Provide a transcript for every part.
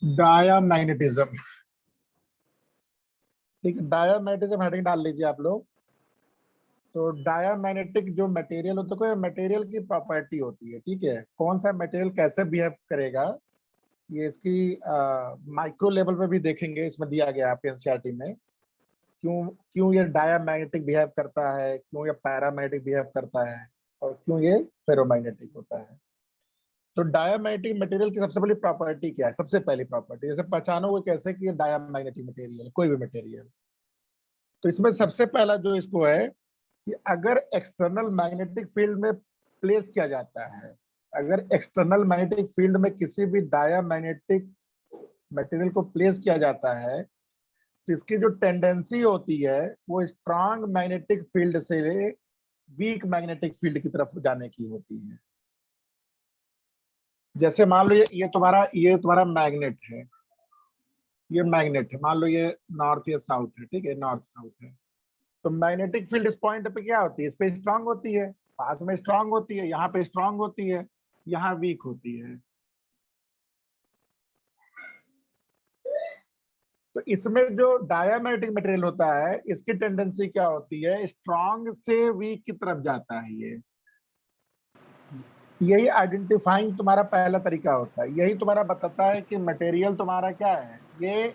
Diamagnetism. ठीक है, diamagnetism heading डाल लीजिए आप लोग। तो डायामैग्नेटिक जो मटेरियल होता है, कोई मटेरियल की प्रॉपर्टी होती है, ठीक है, कौन सा मटेरियल कैसे बिहेव करेगा, ये इसकी माइक्रो लेवल पे भी देखेंगे, इसमें दिया गया है एनसीईआरटी में। क्यों क्यों ये डायामैग्नेटिक बिहेव करता है, क्यों ये पैरामैग्नेटिक बिहेव करता है, और क्यों ये फेरोमैग्नेटिक होता है। तो डायामैग्नेटिक मटेरियल की सबसे बड़ी प्रॉपर्टी क्या है, सबसे पहली प्रॉपर्टी, जैसे पहचानोगे कैसे कि ये डायामैग्नेटिक मटेरियल, कोई भी मटेरियल। तो इसमें सबसे पहला जो इसको है कि अगर एक्सटर्नल मैग्नेटिक फील्ड में प्लेस किया जाता है, अगर एक्सटर्नल मैग्नेटिक फील्ड में किसी भी डायामैग्नेटिक मटेरियल को प्लेस किया जाता है, तो इसकी जो टेंडेंसी होती है वो स्ट्रांग मैग्नेटिक फील्ड से वीक मैग्नेटिक फील्ड की तरफ जाने की होती है। जैसे मान लो ये तुम्हारा मैग्नेट है, ये मैग्नेट है, मान लो ये नॉर्थ या साउथ है, ठीक है, नॉर्थ साउथ है। तो मैग्नेटिक फील्ड इस पॉइंट पे क्या होती है, इस पे स्ट्रांग होती है, पास में स्ट्रांग होती है, यहाँ पे स्ट्रांग होती है, यहाँ वीक होती है। तो इसमें जो डायामैग्नेटिक मटेरियल होता है, इसकी टेंडेंसी क्या होती है, स्ट्रांग से वीक की तरफ जाता है। ये यही आइडेंटिफाइंग तुम्हारा पहला तरीका होता है, यही तुम्हारा बताता है कि मटेरियल तुम्हारा क्या है, ये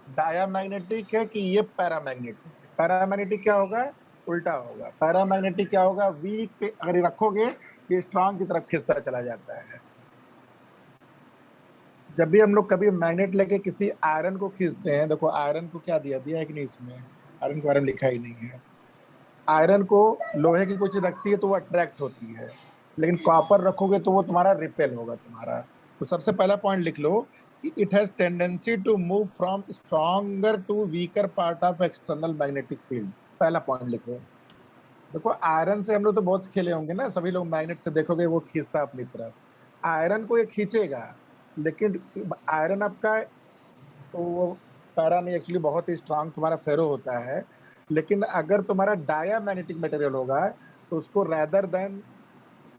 डायामैग्नेटिक है कि ये पैरामैग्नेटिक है। पैरामैग्नेटिक क्या होगा, उल्टा होगा। पैरामैग्नेटिक क्या होगा, वीक पे अगर ये रखोगे ये स्ट्रांग की तरफ खिंचता चला जाता है। जब भी हम लोग कभी मैग्नेट लेके किसी आयरन को खींचते हैं, देखो आयरन को क्या दिया है कि नहीं, इसमें आयरन के बारे में लिखा ही नहीं है। आयरन को लोहे की कुछ रखती है तो वो अट्रैक्ट होती है, लेकिन कॉपर रखोगे तो वो तुम्हारा रिपेल होगा तुम्हारा। तो सबसे पहला पॉइंट लिख लो कि it has tendency to move from stronger to weaker part of external magnetic field. पहला पॉइंट लिखो। देखो आयरन से हम लोग तो बहुत खेले होंगे ना, सभी लोग मैग्नेट से देखोगे वो खींचता अपनी तरफ, आयरन को ये खींचेगा, लेकिन आयरन आपका तो वो पैरा नहीं, एक्चुअली बहुत ही स्ट्रांग तुम्हारा फेरो होता है। लेकिन अगर तुम्हारा डायामैग्नेटिक मटेरियल होगा तो उसको रैदर देन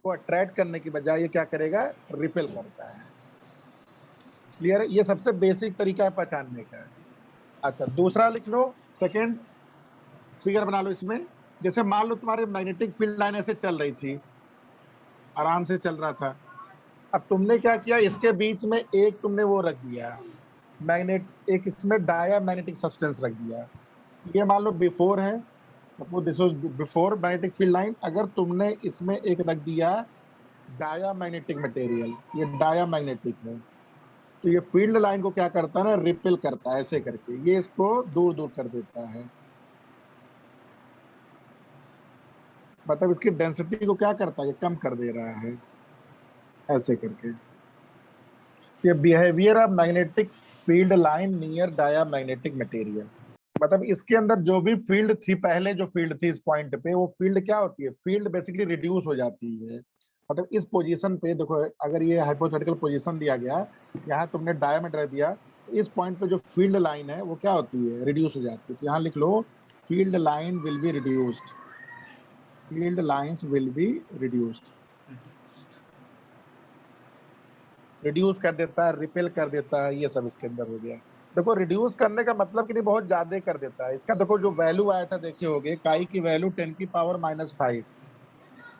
को अट्रैक्ट करने की बजाय ये क्या करेगा, रिपेल करता है। क्लियर है, ये सबसे बेसिक तरीका है पहचानने का। अच्छा दूसरा लिख लो, सेकेंड फिगर बना लो इसमें। जैसे मान लो तुम्हारी मैग्नेटिक फील्ड लाइन ऐसे चल रही थी, आराम से चल रहा था। अब तुमने क्या किया, इसके बीच में एक तुमने वो रख दिया मैग्नेट, एक इसमें डायामैग्नेटिक सब्सटेंस रख दिया। ये मान लो बिफोर है, suppose this was before magnetic field line. अगर तुमने इसमें एक रख दिया डायामैग्नेटिक मटेरियल, ये डायामैग्नेटिक है, तो ये फील्ड लाइन को क्या करता है ना, रिपेल करता है ऐसे करके, ये इसको दूर दूर कर देता है। मतलब इसकी डेंसिटी को क्या करता है, ये कम कर दे रहा है ऐसे करके। ये behaviour of magnetic field line near diamagnetic material. मतलब इसके अंदर जो भी फील्ड थी, पहले जो फील्ड थी इस पॉइंट पे, वो फील्ड क्या होती है, फील्ड बेसिकली रिड्यूस हो जाती है। मतलब इस पोजीशन पे देखो, अगर ये हाइपोथेटिकल पोजीशन दिया गया, यहाँ तुमने डायमीटर दिया, इस पॉइंट पे जो फील्ड लाइन है वो क्या होती है, रिड्यूस हो जाती है। तो यहाँ लिख लो field line will be reduced, field lines will be reduced. Reduce कर देता है, रिपेल कर देता है, ये सब इसके अंदर हो गया। देखो रिड्यूस करने का मतलब कि नहीं बहुत ज्यादा कर देता है इसका। देखो जो वैल्यू आया था देखे होगे, काई की वैल्यू 10 की पावर -5,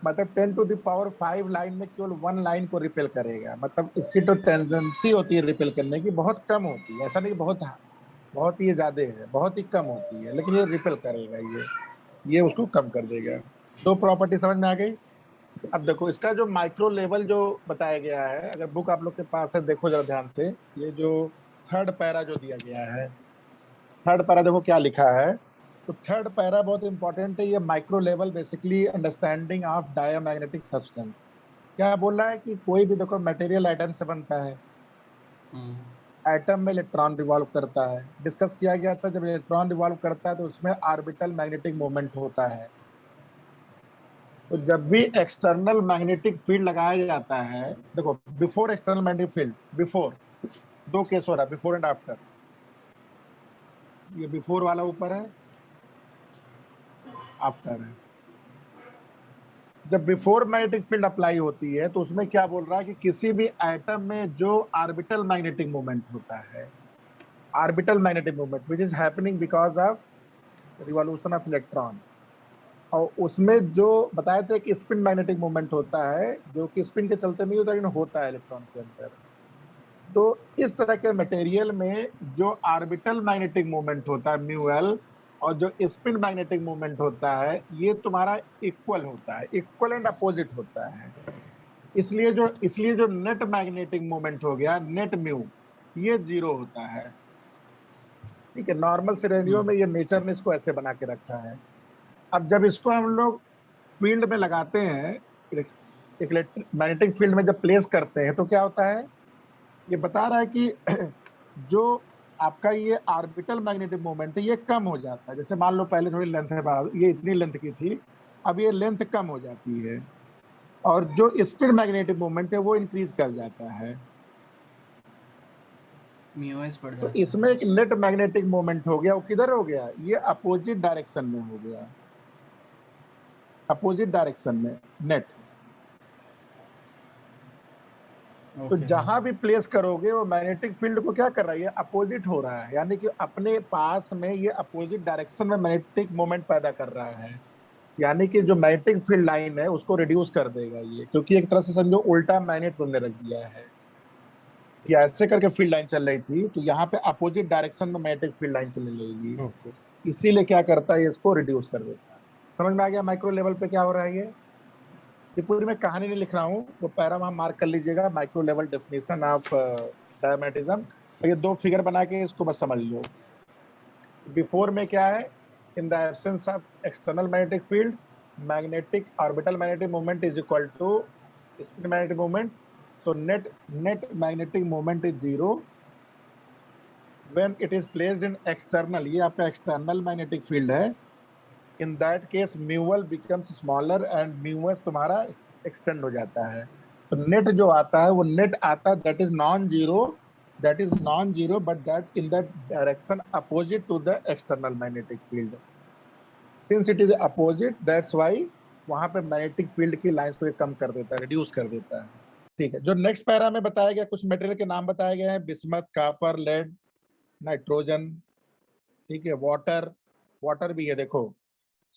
मतलब 10 टू द पावर 5 लाइन में केवल 1 लाइन को रिपेल करेगा। मतलब इसकी तो टेंडेंसी होती है रिपेल करने की, बहुत कम होती है, ऐसा नहीं बहुत बहुत ही ज्यादा है, बहुत ही कम होती है, लेकिन ये रिपेल करेगा, ये उसको कम कर देगा। दो प्रॉपर्टी समझ में आ गई। अब देखो इसका जो माइक्रो लेवल जो बताया गया है, अगर बुक आप लोग के पास है देखो जरा ध्यान से, ये जो थर्ड पैरा जो दिया गया है, थर्ड पैरा देखो क्या लिखा है। तो थर्ड पैरा बहुत इंपॉर्टेंट है, ये micro level basically understanding of diamagnetic substance. क्या बोल रहा है कि कोई भी देखो मटेरियल एटम से बनता है, एटम में इलेक्ट्रॉन रिवॉल्व करता है, डिस्कस किया गया था, जब इलेक्ट्रॉन रिवॉल्व करता है तो उसमें ऑर्बिटल मैग्नेटिक मोमेंट होता है। तो जब भी एक्सटर्नल मैग्नेटिक फील्ड लगाया जाता है, देखो before external magnetic field, before दो केस हो रहा है, बिफोर एंड आफ्टर। ये बिफोर वाला ऊपर है, आफ्टर है। जब बिफोर मैग्नेटिक फील्ड अप्लाई होती है तो उसमें क्या बोल रहा है कि किसी भी एटम में जो ऑर्बिटल मैग्नेटिक मोमेंट होता है, orbital magnetic moment which is happening because of revolution of electron, और उसमें जो बताए थे कि स्पिन मैग्नेटिक मोमेंट होता है, जो कि स्पिन के चलते नहीं होता लेकिन होता है इलेक्ट्रॉन के अंदर। तो इस तरह के मटेरियल में जो ऑर्बिटल मैग्नेटिक मोमेंट होता है म्यू एल, और जो स्पिन मैग्नेटिक मोमेंट होता है, ये तुम्हारा इक्वल होता है, इक्वल एंड अपोजिट होता है। इसलिए जो नेट मैग्नेटिक मोमेंट हो गया, नेट म्यू, ये 0 होता है। ठीक है, नॉर्मल सिनेरियो में ये नेचर ने इसको ऐसे बना के रखा है। अब जब इसको हम लोग फील्ड में लगाते हैं, मैग्नेटिक फील्ड में जब प्लेस करते हैं, तो क्या होता है, ये बता रहा है कि जो आपका ये ऑर्बिटल मैग्नेटिक मोमेंट है, ये कम हो जाता है। जैसे मान लो पहले थोड़ी लेंथ है, ये इतनी लेंथ की थी, अब ये लेंथ कम हो जाती है, और जो स्पिन मैग्नेटिक मोमेंट है वो इंक्रीज कर जाता है। तो इसमें एक नेट मैग्नेटिक मोमेंट हो गया, वो किधर हो गया, ये अपोजिट डायरेक्शन में हो गया, अपोजिट डायरेक्शन में नेट। तो जहां भी प्लेस करोगे वो मैग्नेटिक फील्ड को क्या कर रहा है, ये अपोजिट हो रहा है, यानी कि अपने पास में ये अपोजिट डायरेक्शन में मैग्नेटिक मोमेंट पैदा कर रहा है। यानी कि जो मैग्नेटिक फील्ड लाइन है उसको रिड्यूस कर देगा ये, क्योंकि एक तरह से समझो उल्टा मैग्नेट तुमने रख दिया है कि ऐसे करके फील्ड लाइन चल रही थी, तो यहाँ पे अपोजिट डायरेक्शन में मैग्नेटिक फील्ड लाइन चलने लगेगी। इसीलिए क्या करता है, इसको रिड्यूस कर देता है। समझ में आ गया माइक्रो लेवल पे क्या हो रहा है। ये पूरी मैं कहानी नहीं लिख रहा हूँ, वो पैरा वहां मार्क कर लीजिएगा, micro level definition of diamagnetism. ये 2 फिगर बना के इसको बस समझ लो। बिफोर में क्या है, in the absence of external magnetic field, magnetic orbital magnetic moment is equal to spin magnetic moment, so net magnetic moment is 0 when it is placed in external, ये आपका external magnetic field है, in that case mu l becomes smaller and mu s तुम्हारा extend हो जाता है। तो net जो आता है वो net आता है that is non-zero but that in that direction opposite to the external magnetic field, since it is opposite that's why वहां पे magnetic field की लाइंस को कम कर देता है, रिड्यूस कर देता है। ठीक है, जो नेक्स्ट पैरा में बताया गया कुछ मटेरियल के नाम बताए गए हैं, बिस्मथ, कॉपर, लेड, नाइट्रोजन, ठीक है, वाटर भी है, देखो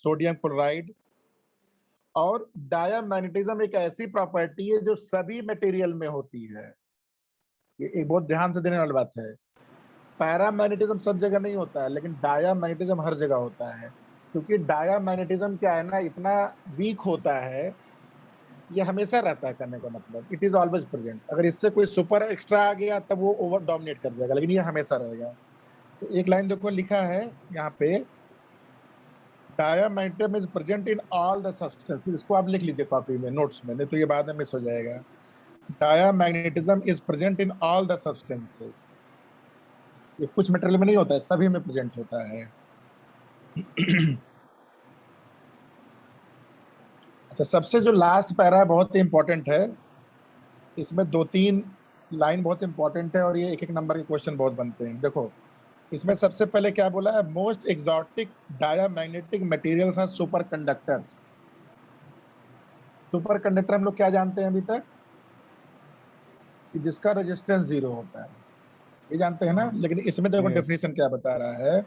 सोडियम क्लोराइड। और डायामैग्नेटिज्म एक ऐसी प्रॉपर्टी है जो सभी मटेरियल में होती है, ये एक बहुत ध्यान से देने वाली बात है। पैरामैग्नेटिज्म सब जगह नहीं होता है, लेकिन डायामैग्नेटिज्म हर जगह होता है, क्योंकि डायामैग्नेटिज्म क्या है ना, इतना वीक होता है, ये हमेशा रहता है, करने का मतलब इट इज ऑलवेज प्रेजेंट। अगर इससे कोई सुपर एक्स्ट्रा आ गया तब वो ओवर डोमिनेट कर जाएगा, लेकिन ये हमेशा रहेगा। तो एक लाइन देखो लिखा है यहाँ पे, diamagnetism is present in all the substances, इसको आप लिख लीजिए कॉपी में, नोट्स में, नहीं तो ये बाद में मिस हो जाएगा। Diamagnetism is present in all the substances, ये कुछ मटेरियल में नहीं होता है, सभी में प्रेजेंट होता है। अच्छा, सबसे जो लास्ट पैरा है बहुत ही इंपॉर्टेंट है, इसमें 2-3 लाइन बहुत इंपॉर्टेंट है, और ये 1-1 नंबर के क्वेश्चन बहुत बनते हैं। देखो इसमें सबसे पहले क्या बोला है, most exotic diamagnetic materials are superconductors. Superconductor हम लोग क्या जानते हैं अभी तक, कि जिसका रेजिस्टेंस 0 होता है, ये जानते हैं ना। लेकिन इसमें देखो डेफिनेशन क्या बता रहा है,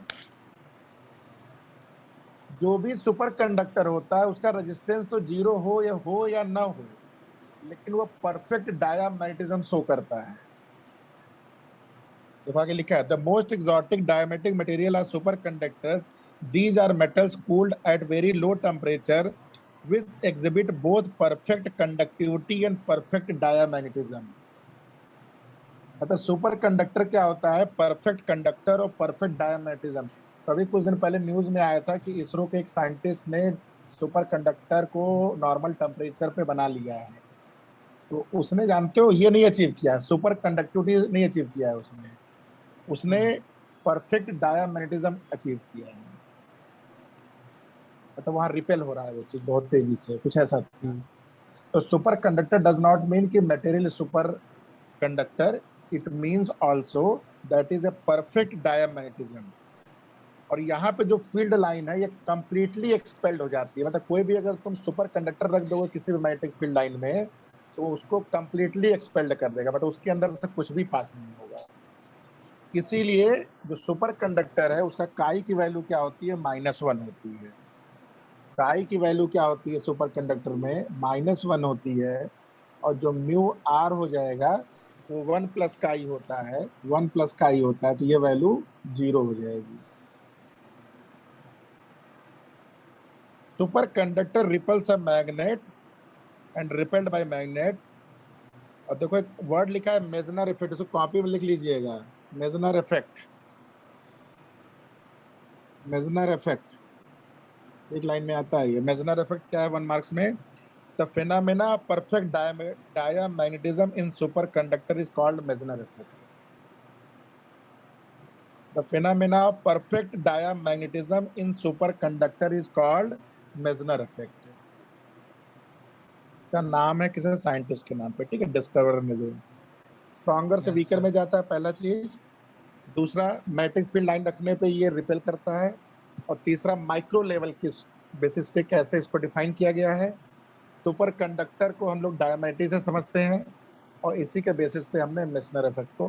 जो भी सुपर कंडक्टर होता है उसका रेजिस्टेंस तो 0 हो या ना हो, लेकिन वो परफेक्ट डायामैग्नेटिज्म शो करता है। देखो आगे लिखा है, the most exotic diametric material are superconductors, these are metals cooled at very low temperature which exhibit both perfect conductivity and perfect diamagnetism। मतलब सुपर कंडक्टर क्या होता है, परफेक्ट कंडक्टर और परफेक्ट डायमैग्नेटिज्म। तो अभी कुछ दिन पहले न्यूज में आया था कि इसरो के एक साइंटिस्ट ने सुपर कंडक्टर को नॉर्मल टेम्परेचर पे बना लिया है। तो उसने, जानते हो, ये नहीं अचीव किया है, सुपर कंडक्टिविटी नहीं अचीव किया है उसने परफेक्ट डायमैग्नेटिज्म अचीव किया है। मतलब वहां रिपेल हो रहा है वो चीज बहुत तेजी से, कुछ ऐसा। तो superconductor does not mean कि material superconductor, it means also that is a perfect diamagnetism। और यहाँ पे जो फील्ड लाइन है ये कंप्लीटली एक्सपेल्ड हो जाती है। मतलब कोई भी अगर तुम सुपर कंडक्टर रख दोगे किसी भी मैग्नेटिक फील्ड लाइन में तो उसको कंप्लीटली एक्सपेल्ड कर देगा, बट उसके अंदर से कुछ भी पास नहीं होगा। इसीलिए जो सुपर कंडक्टर है उसका काई की वैल्यू क्या होती है, -1 होती है। काई की वैल्यू क्या होती है सुपर कंडक्टर में, -1 होती है। और जो म्यू आर हो जाएगा वो 1 प्लस काई होता है, 1 प्लस काई होता है, तो ये वैल्यू 0 हो जाएगी। Superconductor repels a magnet and repelled by magnet. और देखो एक वर्ड लिखा है मेजनर इफेक्ट, इसको कॉपी में लिख लीजिएगा। मेजनर इफेक्ट, मेजनर इफेक्ट एक लाइन में आता है। ये मेजनर इफेक्ट क्या है 1 मार्क्स में, the phenomena perfect diamagnetism in superconductor is called Meissner effect. The phenomena of perfect diamagnetism in superconductor is called Meissner effect. का नाम है किसी साइंटिस्ट के नाम पे, ठीक है, डिस्कवर ने जो स्ट्रॉन्गर से यस वीकर सर। में जाता है पहला चीज, दूसरा मैग्नेटिक फील्ड लाइन रखने पे ये रिपेल करता है, और तीसरा माइक्रो लेवल किस बेसिस पे कैसे इसको डिफाइन किया गया है। सुपर कंडक्टर को हम लोग डायमैग्नेटिज्म समझते हैं और इसी के बेसिस पे हमने मेसनर इफेक्ट को